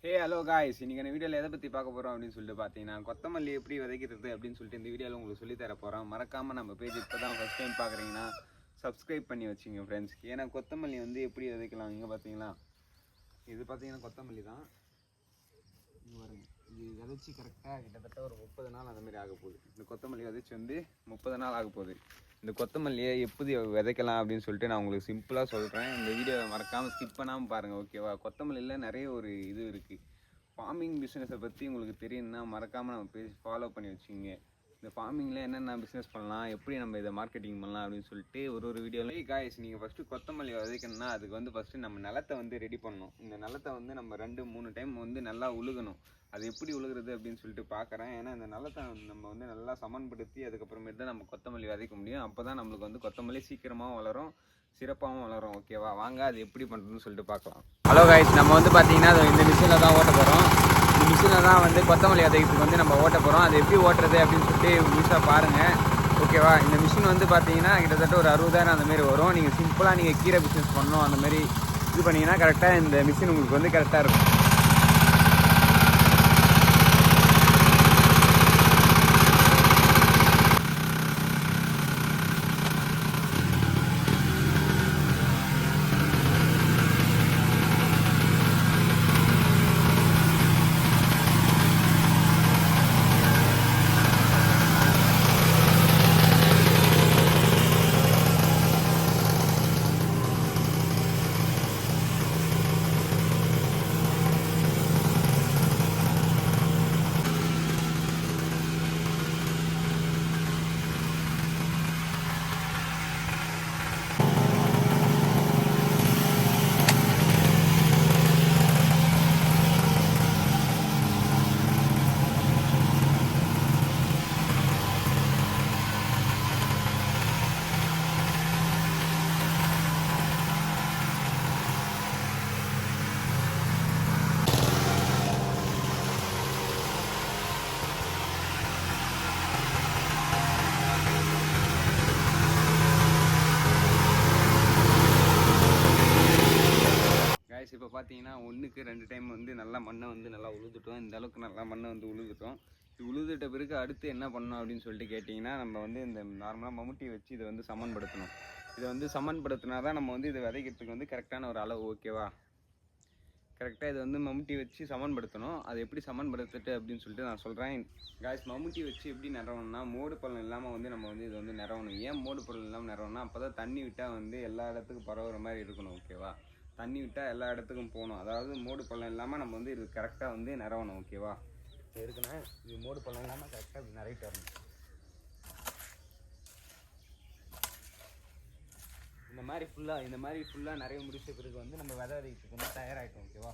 Hello guys, இன்னைக்கு வீடியோவில் எதை பற்றி பார்க்க போகிறோம் அப்படின்னு சொல்லிட்டு பார்த்தீங்கன்னா, கொத்தமல்லி எப்படி விதைக்கிறது அப்படின்னு சொல்லிட்டு இந்த வீடியோவில் உங்களுக்கு சொல்லி தர போகிறோம். மறக்காமல் நம்ம பேஜ் இப்போ தான் ஃபஸ்ட் டைம் பார்க்குறீங்கன்னா சப்ஸ்கிரைப் பண்ணி வச்சுங்க ஃப்ரெண்ட்ஸ். ஏன்னா கொத்தமல்லி வந்து எப்படி விதைக்கலாம், இங்கே பார்த்தீங்களா, இது பார்த்தீங்கன்னா கொத்தமல்லி தான். இங்கே பாருங்க, இது விதைச்சி கரெக்டாக கிட்டத்தட்ட ஒரு 30 நாள் அந்த மாதிரி ஆக போகுது. இந்த கொத்தமல்லி விதைச்சி வந்து 30 நாள் ஆக போகுது. இந்த கொத்தமல்லியை எப்படி விதைக்கலாம் அப்படின்னு சொல்லிட்டு நான் உங்களுக்கு சிம்பிளாக சொல்கிறேன். இந்த வீடியோவை மறக்காமல் ஸ்கிப் பண்ணாமல் பாருங்கள், ஓகேவா? கொத்தமல்லியில் நிறைய ஒரு இது இருக்குது. ஃபார்மிங் பிஸ்னஸை பற்றி உங்களுக்கு தெரியும்னா மறக்காமல் நம்ம பேஜ் ஃபாலோ பண்ணி வச்சுங்க. இந்த ஃபார்மிங்கில் என்னென்ன பிஸ்னஸ் பண்ணலாம், எப்படி நம்ம இதை மார்க்கெட்டிங் பண்ணலாம் அப்படின்னு சொல்லிட்டு ஒரு வீடியோவில் காய்ஸ். நீங்கள் ஃபஸ்ட்டு கொத்தமல்லி விதைக்கணும்னா அதுக்கு வந்து ஃபஸ்ட்டு நம்ம நிலத்தை வந்து ரெடி பண்ணணும். இந்த நிலத்தை வந்து நம்ம 2-3 டைம் வந்து நல்லா உழுகணும். அது எப்படி உழுகிறது அப்படின்னு சொல்லிட்டு பார்க்குறேன். ஏன்னா இந்த நிலத்தை நம்ம வந்து நல்லா சமன்படுத்தி அதுக்கப்புறமேட்டு தான் நம்ம கொத்தமல்லி விதைக்க முடியும். அப்போ தான் நம்மளுக்கு வந்து கொத்தமல்லி சீக்கிரமாகவும் வளரும், சிறப்பாகவும் வளரும். ஓகேவா? வாங்க அது எப்படி பண்ணுறதுன்னு சொல்லிட்டு பார்க்கலாம். ஹலோ காய்ஸ், நம்ம வந்து பார்த்தீங்கன்னா இந்த மிஷினில் தான் ஓட்ட போகிறோம். இந்த மிஷினில் தான் வந்து கொத்தமல்லி விதைக்கிறதுக்கு வந்து நம்ம ஓட்ட போகிறோம். அது எப்படி ஓட்டுறது அப்படின்னு சொல்லிட்டு முழுசாக பாருங்கள், ஓகேவா? இந்த மிஷின் வந்து பார்த்தீங்கன்னா கிட்டத்தட்ட ஒரு 60,000 அந்தமாரி வரும். நீங்கள் சிம்பிளாக நீங்கள் கீரை பிஸ்னஸ் பண்ணணும் அந்தமாரி இது பண்ணிங்கன்னா கரெக்டாக இந்த மிஷின் உங்களுக்கு வந்து கரெக்டாக இருக்கும். இப்போ பார்த்தீங்கன்னா 1க்கு 2 டைம் வந்து நல்லா மண்ணை வந்து நல்லா உழுதுட்டோம். இந்த அளவுக்கு நல்லா மண்ணை வந்து உழுதுட்டோம். இது உழுதுட்ட பிறகு அடுத்து என்ன பண்ணணும் அப்படின்னு சொல்லிட்டு கேட்டிங்கன்னா, நம்ம வந்து இந்த நார்மலாக மம்முட்டி வச்சு இதை வந்து சமன்படுத்தணும். இதை வந்து சமன்படுத்தினா தான் நம்ம வந்து இதை விதைக்கிறதுக்கு வந்து கரெக்டான ஒரு அளவு, ஓகேவா? கரெக்டாக இதை வந்து மம்முட்டி வச்சு சமன்படுத்தணும். அது எப்படி சமன்படுத்திட்டு அப்படின்னு சொல்லிட்டு நான் சொல்கிறேன் காய்ஸ். மம்முட்டி வச்சு எப்படி நிறவணும்னா, மோடு பள்ளம் இல்லாமல் வந்து நம்ம வந்து இதை வந்து நிறவணும். ஏன் மோடு பள்ளம் இல்லாமல் நிறவணும்னா, அப்போ தான் தண்ணி விட்டால் வந்து எல்லா இடத்துக்கும் பரவுற மாதிரி இருக்கணும், ஓகேவா? தண்ணி விட்டால் எல்லா இடத்துக்கும் போகணும். அதாவது மோடு பள்ளம் இல்லாமல் நம்ம வந்து இது கரெக்டாக வந்து நிறவணும், ஓகேவா? இருக்குன்னா இது மோடு பள்ளம் இல்லாமல் கரெக்டாக இப்படி நிறையிட்டு வரணும். இந்த மாதிரி ஃபுல்லாக நிறைய முடிச்ச பிறகு வந்து நம்ம விதை விதைக்கிறதுக்கு வந்து தயாராகிட்டோம், ஓகேவா?